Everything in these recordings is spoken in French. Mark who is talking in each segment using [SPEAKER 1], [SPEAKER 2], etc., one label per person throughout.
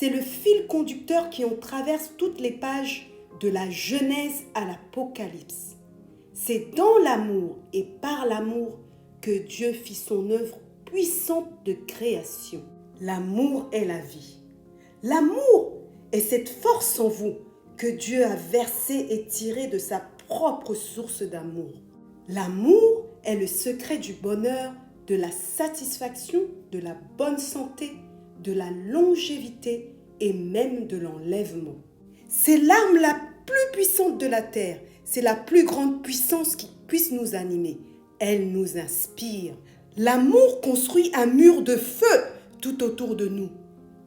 [SPEAKER 1] c'est le fil conducteur qui en traverse toutes les pages de la Genèse à l'Apocalypse. C'est dans l'amour et par l'amour que Dieu fit son œuvre puissante de création. L'amour est la vie. L'amour est cette force en vous que Dieu a versée et tirée de sa propre source d'amour. L'amour est le secret du bonheur, de la satisfaction, de la bonne santé, de la longévité et même de l'enlèvement. C'est l'arme la plus puissante de la terre. C'est la plus grande puissance qui puisse nous animer. Elle nous inspire. L'amour construit un mur de feu tout autour de nous.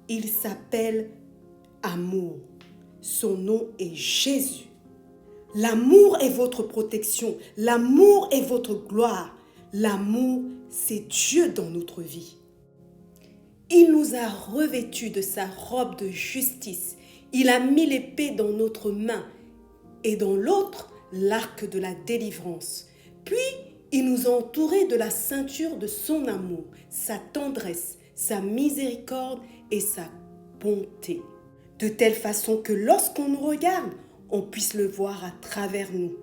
[SPEAKER 1] Il s'appelle amour. Son nom est Jésus. L'amour est votre protection. L'amour est votre gloire. L'amour, c'est Dieu dans notre vie. Il nous a revêtus de sa robe de justice. Il a mis l'épée dans notre main et dans l'autre, l'arc de la délivrance. Puis, il nous a entourés de la ceinture de son amour, sa tendresse, sa miséricorde et sa bonté. De telle façon que lorsqu'on nous regarde, on puisse le voir à travers nous.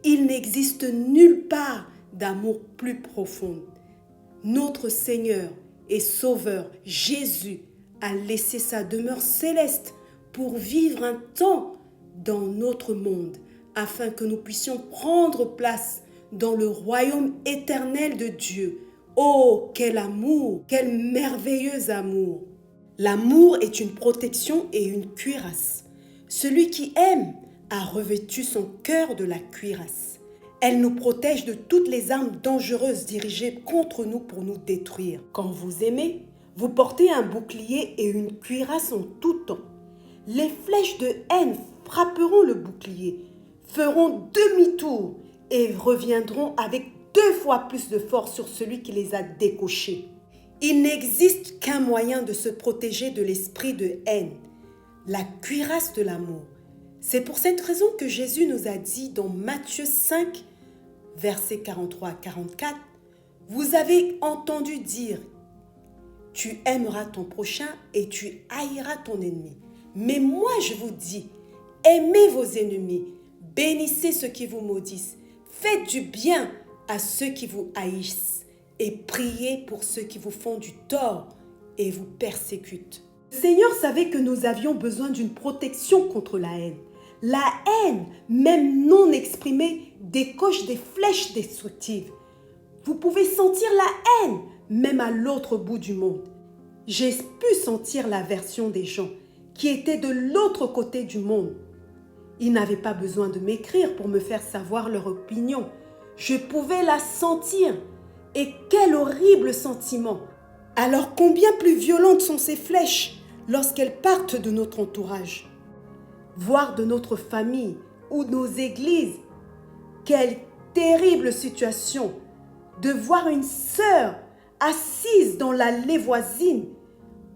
[SPEAKER 1] Il n'existe nulle part d'amour plus profond. Notre Seigneur et Sauveur, Jésus, a laissé sa demeure céleste pour vivre un temps dans notre monde, afin que nous puissions prendre place dans le royaume éternel de Dieu. Oh, quel amour, quel merveilleux amour! L'amour est une protection et une cuirasse. Celui qui aime a revêtu son cœur de la cuirasse. Elle nous protège de toutes les armes dangereuses dirigées contre nous pour nous détruire. Quand vous aimez, vous portez un bouclier et une cuirasse en tout temps. Les flèches de haine frapperont le bouclier, feront demi-tour et reviendront avec 2 fois plus de force sur celui qui les a décochés. Il n'existe qu'un moyen de se protéger de l'esprit de haine, la cuirasse de l'amour. C'est pour cette raison que Jésus nous a dit dans Matthieu 5, versets 43 à 44, « Vous avez entendu dire, tu aimeras ton prochain et tu haïras ton ennemi. Mais moi je vous dis, aimez vos ennemis, bénissez ceux qui vous maudissent, faites du bien à ceux qui vous haïssent et priez pour ceux qui vous font du tort et vous persécutent. » Le Seigneur savait que nous avions besoin d'une protection contre la haine. La haine, même non exprimée, décoche des flèches destructives. Vous pouvez sentir la haine, même à l'autre bout du monde. J'ai pu sentir l'aversion des gens qui étaient de l'autre côté du monde. Ils n'avaient pas besoin de m'écrire pour me faire savoir leur opinion. Je pouvais la sentir. Et quel horrible sentiment! Alors combien plus violentes sont ces flèches lorsqu'elles partent de notre entourage, voire de notre famille ou nos églises. Quelle terrible situation de voir une sœur assise dans l'allée voisine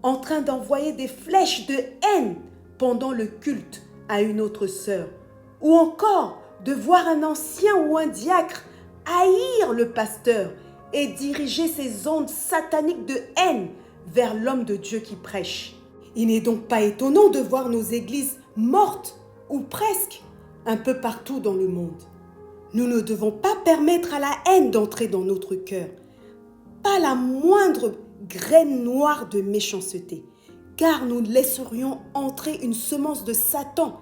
[SPEAKER 1] en train d'envoyer des flèches de haine pendant le culte à une autre sœur, ou encore de voir un ancien ou un diacre haïr le pasteur et diriger ses ondes sataniques de haine vers l'homme de Dieu qui prêche. Il n'est donc pas étonnant de voir nos églises mortes, ou presque, un peu partout dans le monde. Nous ne devons pas permettre à la haine d'entrer dans notre cœur, pas la moindre graine noire de méchanceté, car nous laisserions entrer une semence de Satan,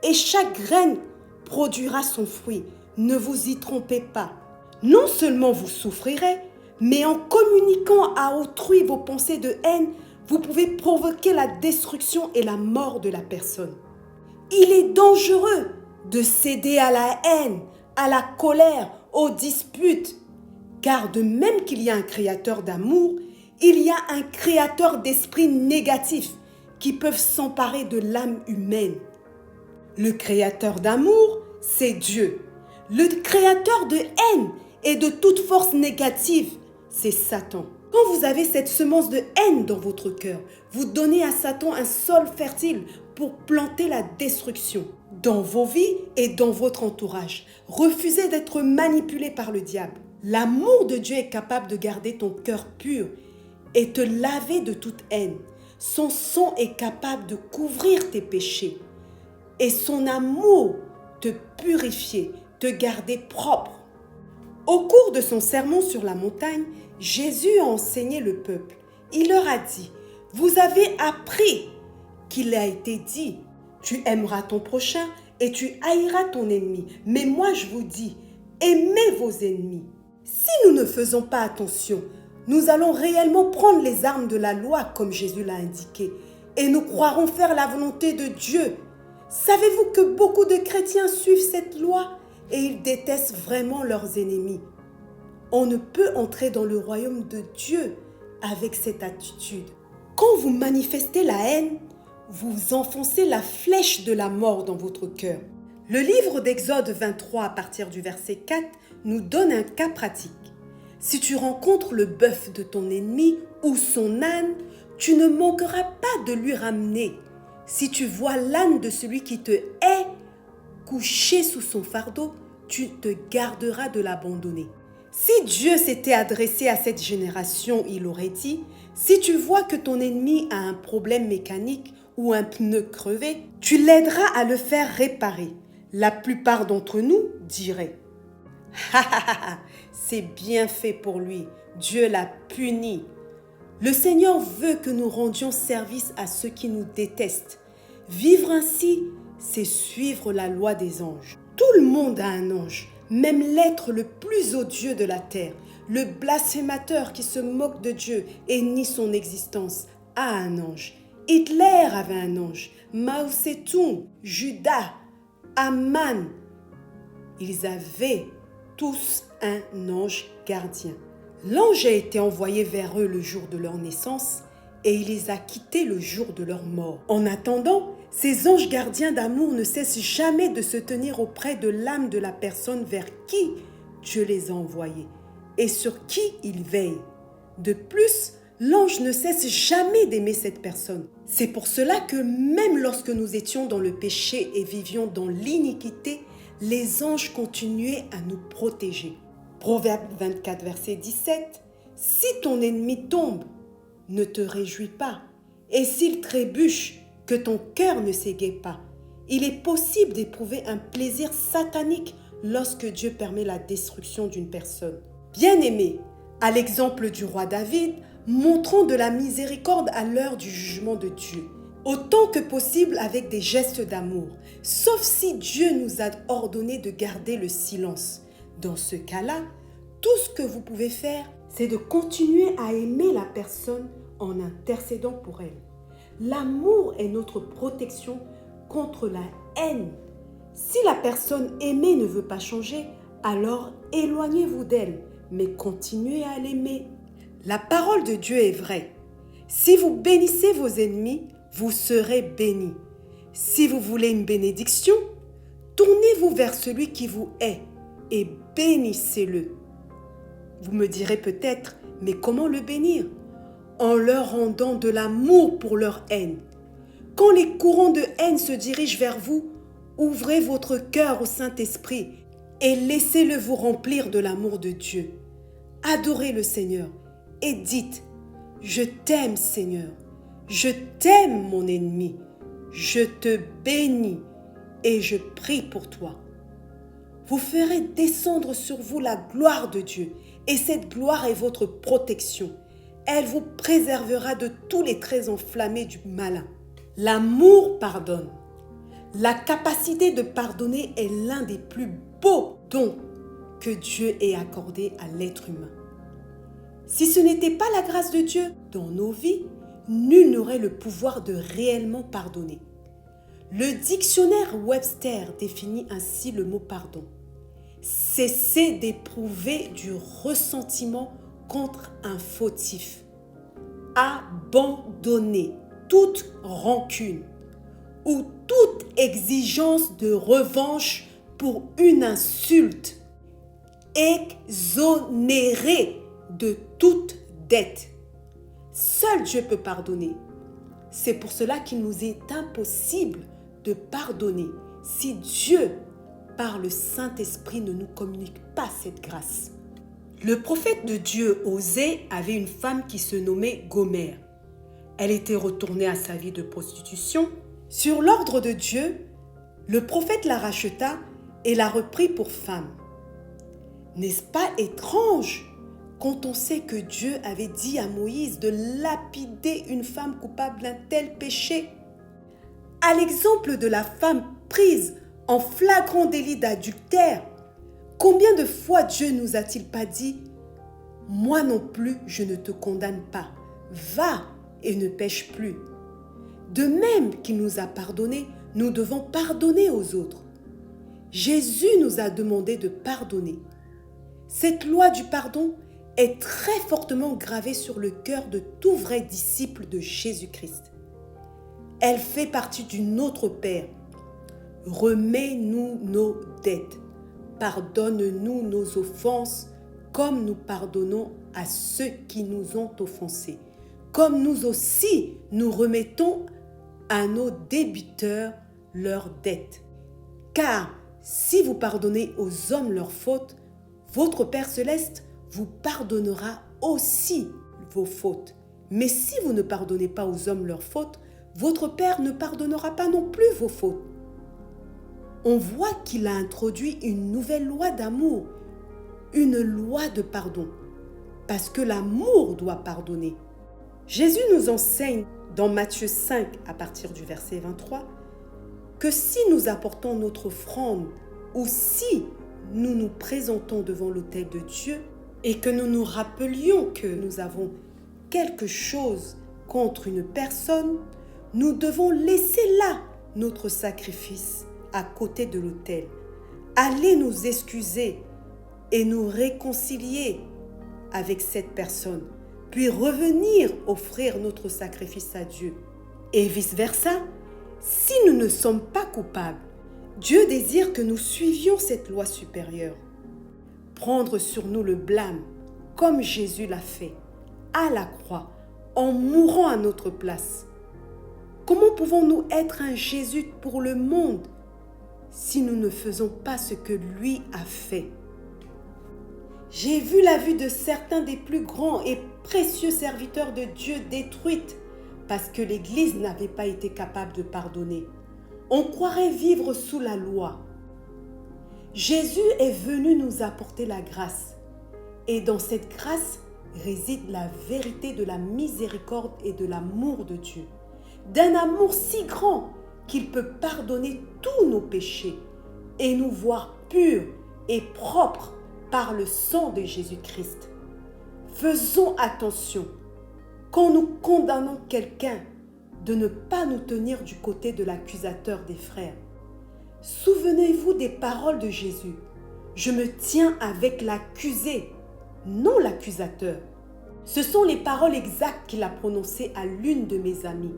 [SPEAKER 1] et chaque graine produira son fruit. Ne vous y trompez pas. Non seulement vous souffrirez, mais en communiquant à autrui vos pensées de haine, vous pouvez provoquer la destruction et la mort de la personne. Il est dangereux de céder à la haine, à la colère, aux disputes, car de même qu'il y a un créateur d'amour, il y a un créateur d'esprits négatifs qui peuvent s'emparer de l'âme humaine. Le créateur d'amour, c'est Dieu. Le créateur de haine et de toute force négative, c'est Satan. Quand vous avez cette semence de haine dans votre cœur, vous donnez à Satan un sol fertile pour planter la destruction dans vos vies et dans votre entourage. Refusez d'être manipulé par le diable. L'amour de Dieu est capable de garder ton cœur pur et te laver de toute haine. Son sang est capable de couvrir tes péchés et son amour te purifier, te garder propre. Au cours de son sermon sur la montagne, Jésus a enseigné le peuple. Il leur a dit, « Vous avez appris qu'il a été dit, tu aimeras ton prochain et tu haïras ton ennemi. Mais moi je vous dis, aimez vos ennemis. » Si nous ne faisons pas attention, nous allons réellement prendre les armes de la loi comme Jésus l'a indiqué et nous croirons faire la volonté de Dieu. Savez-vous que beaucoup de chrétiens suivent cette loi et ils détestent vraiment leurs ennemis? On ne peut entrer dans le royaume de Dieu avec cette attitude. Quand vous manifestez la haine, vous enfoncez la flèche de la mort dans votre cœur. Le livre d'Exode 23 à partir du verset 4 nous donne un cas pratique. Si tu rencontres le bœuf de ton ennemi ou son âne, tu ne manqueras pas de lui ramener. Si tu vois l'âne de celui qui te hait couché sous son fardeau, tu te garderas de l'abandonner. Si Dieu s'était adressé à cette génération, il aurait dit, si tu vois que ton ennemi a un problème mécanique ou un pneu crevé, tu l'aideras à le faire réparer. La plupart d'entre nous diraient, c'est bien fait pour lui, Dieu l'a puni. Le Seigneur veut que nous rendions service à ceux qui nous détestent. Vivre ainsi, c'est suivre la loi des anges. Tout le monde a un ange, même l'être le plus odieux de la terre, le blasphémateur qui se moque de Dieu et nie son existence, a un ange. Hitler avait un ange, Mao Tse-tung, Judas, Aman. Ils avaient tous un ange gardien. L'ange a été envoyé vers eux le jour de leur naissance et il les a quittés le jour de leur mort. En attendant, ces anges gardiens d'amour ne cessent jamais de se tenir auprès de l'âme de la personne vers qui Dieu les a envoyés et sur qui ils veillent. De plus, l'ange ne cesse jamais d'aimer cette personne. C'est pour cela que même lorsque nous étions dans le péché et vivions dans l'iniquité, les anges continuaient à nous protéger. Proverbe 24, verset 17. « Si ton ennemi tombe, ne te réjouis pas, et s'il trébuche, que ton cœur ne s'égaie pas. Il est possible d'éprouver un plaisir satanique lorsque Dieu permet la destruction d'une personne. Bien-aimés, à l'exemple du roi David, montrons de la miséricorde à l'heure du jugement de Dieu, autant que possible avec des gestes d'amour, sauf si Dieu nous a ordonné de garder le silence. Dans ce cas-là, tout ce que vous pouvez faire, c'est de continuer à aimer la personne en intercédant pour elle. L'amour est notre protection contre la haine. Si la personne aimée ne veut pas changer, alors éloignez-vous d'elle, mais continuez à l'aimer. La parole de Dieu est vraie. Si vous bénissez vos ennemis, vous serez bénis. Si vous voulez une bénédiction, tournez-vous vers celui qui vous hait et bénissez-le. Vous me direz peut-être, mais comment le bénir? En leur rendant de l'amour pour leur haine. Quand les courants de haine se dirigent vers vous, ouvrez votre cœur au Saint-Esprit et laissez-le vous remplir de l'amour de Dieu. Adorez le Seigneur et dites, « Je t'aime Seigneur, je t'aime mon ennemi, je te bénis et je prie pour toi. » Vous ferez descendre sur vous la gloire de Dieu et cette gloire est votre protection. Elle vous préservera de tous les traits enflammés du malin. L'amour pardonne. La capacité de pardonner est l'un des plus beaux dons que Dieu ait accordé à l'être humain. Si ce n'était pas la grâce de Dieu dans nos vies, nul n'aurait le pouvoir de réellement pardonner. Le dictionnaire Webster définit ainsi le mot pardon. Cesser d'éprouver du ressentiment contre un fautif. Abandonner toute rancune ou toute exigence de revanche pour une insulte. Exonérer de toute dette. Seul Dieu peut pardonner. C'est pour cela qu'il nous est impossible de pardonner si Dieu, par le Saint-Esprit, ne nous communique pas cette grâce. Le prophète de Dieu, Osée, avait une femme qui se nommait Gomère. Elle était retournée à sa vie de prostitution. Sur l'ordre de Dieu, le prophète la racheta et la reprit pour femme. N'est-ce pas étrange quand on sait que Dieu avait dit à Moïse de lapider une femme coupable d'un tel péché? À l'exemple de la femme prise en flagrant délit d'adultère, combien de fois Dieu nous a-t-il pas dit « Moi non plus, je ne te condamne pas. Va et ne pêche plus. » De même qu'il nous a pardonné, nous devons pardonner aux autres. Jésus nous a demandé de pardonner. Cette loi du pardon est très fortement gravée sur le cœur de tout vrai disciple de Jésus-Christ. Elle fait partie du Notre Père. Remets-nous nos dettes. Pardonne-nous nos offenses comme nous pardonnons à ceux qui nous ont offensés. Comme nous aussi, nous remettons à nos débiteurs leurs dettes. Car si vous pardonnez aux hommes leurs fautes, votre Père céleste vous pardonnera aussi vos fautes. Mais si vous ne pardonnez pas aux hommes leurs fautes, votre Père ne pardonnera pas non plus vos fautes. On voit qu'il a introduit une nouvelle loi d'amour, une loi de pardon, parce que l'amour doit pardonner. Jésus nous enseigne dans Matthieu 5, à partir du verset 23, que si nous apportons notre offrande ou si nous nous présentons devant l'autel de Dieu et que nous nous rappelions que nous avons quelque chose contre une personne, nous devons laisser là notre sacrifice à côté de l'autel, aller nous excuser et nous réconcilier avec cette personne, puis revenir offrir notre sacrifice à Dieu. Et vice-versa, si nous ne sommes pas coupables, Dieu désire que nous suivions cette loi supérieure. Prendre sur nous le blâme, comme Jésus l'a fait, à la croix, en mourant à notre place. Comment pouvons-nous être un Jésus pour le monde si nous ne faisons pas ce que lui a fait? J'ai vu la vie de certains des plus grands et précieux serviteurs de Dieu détruite parce que l'Église n'avait pas été capable de pardonner. On croirait vivre sous la loi. Jésus est venu nous apporter la grâce. Et dans cette grâce réside la vérité de la miséricorde et de l'amour de Dieu. D'un amour si grand qu'il peut pardonner tous nos péchés et nous voir purs et propres par le sang de Jésus-Christ. Faisons attention, quand nous condamnons quelqu'un, de ne pas nous tenir du côté de l'accusateur des frères. Souvenez-vous des paroles de Jésus. Je me tiens avec l'accusé, non l'accusateur. Ce sont les paroles exactes qu'il a prononcées à l'une de mes amies.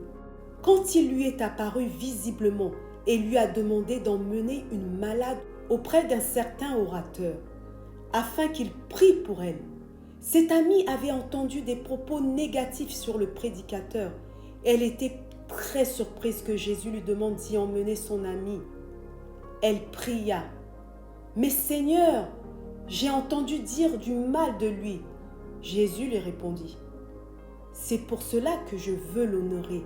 [SPEAKER 1] Quand il lui est apparu visiblement et lui a demandé d'emmener une malade auprès d'un certain orateur, afin qu'il prie pour elle. Cette amie avait entendu des propos négatifs sur le prédicateur. Elle était très surprise que Jésus lui demande d'y emmener son amie. Elle pria. « Mais Seigneur, j'ai entendu dire du mal de lui. » Jésus lui répondit. « C'est pour cela que je veux l'honorer. »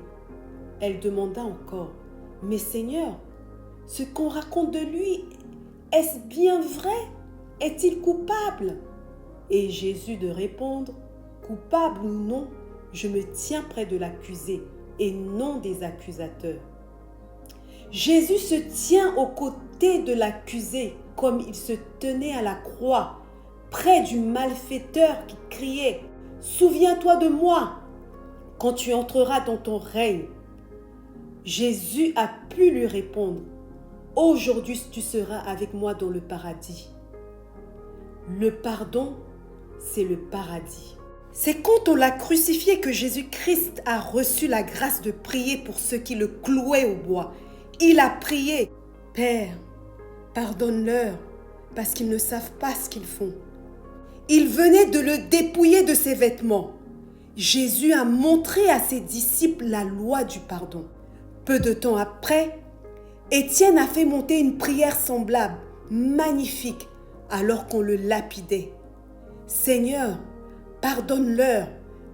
[SPEAKER 1] Elle demanda encore. « Mais Seigneur, ce qu'on raconte de lui, est-ce bien vrai? Est-il coupable? » Et Jésus de répondre, « Coupable ou non, je me tiens près de l'accusé et non des accusateurs. » Jésus se tient aux côtés de l'accusé comme il se tenait à la croix, près du malfaiteur qui criait « Souviens-toi de moi quand tu entreras dans ton règne. » Jésus a pu lui répondre « Aujourd'hui tu seras avec moi dans le paradis. » Le pardon, c'est le paradis. C'est quand on l'a crucifié que Jésus-Christ a reçu la grâce de prier pour ceux qui le clouaient au bois. Il a prié, « Père, pardonne-leur, parce qu'ils ne savent pas ce qu'ils font. » Il venait de le dépouiller de ses vêtements. Jésus a montré à ses disciples la loi du pardon. Peu de temps après, Étienne a fait monter une prière semblable, magnifique, alors qu'on le lapidait. « Seigneur, pardonne-leur,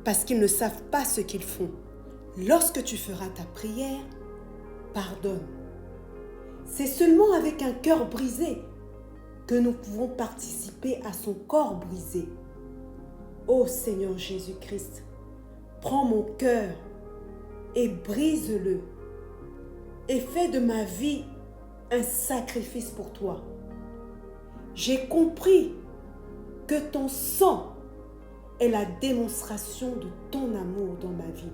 [SPEAKER 1] parce qu'ils ne savent pas ce qu'ils font. » Lorsque tu feras ta prière, pardonne. C'est seulement avec un cœur brisé que nous pouvons participer à son corps brisé. Ô Seigneur Jésus-Christ, prends mon cœur et brise-le et fais de ma vie un sacrifice pour toi. J'ai compris que ton sang est la démonstration de ton amour dans ma vie.